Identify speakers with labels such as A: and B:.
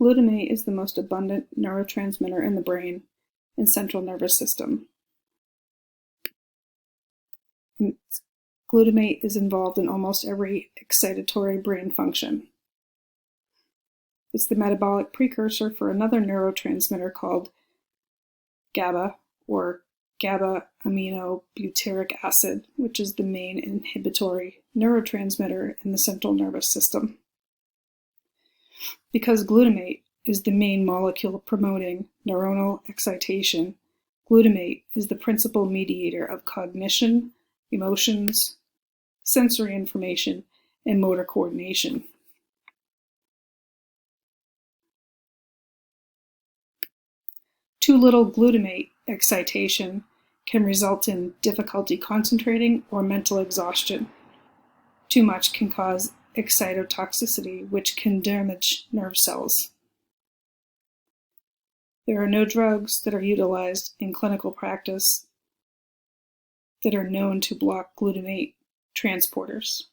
A: Glutamate is the most abundant neurotransmitter in the brain and central nervous system. And glutamate is involved in almost every excitatory brain function. It's the metabolic precursor for another neurotransmitter called GABA, or GABA-aminobutyric acid, which is the main inhibitory neurotransmitter in the central nervous system. Because glutamate is the main molecule promoting neuronal excitation, glutamate is the principal mediator of cognition, emotions, sensory information, and motor coordination. Too little glutamate excitation can result in difficulty concentrating or mental exhaustion. Too much can cause excitotoxicity, which can damage nerve cells. There are no drugs that are utilized in clinical practice that are known to block glutamate transporters.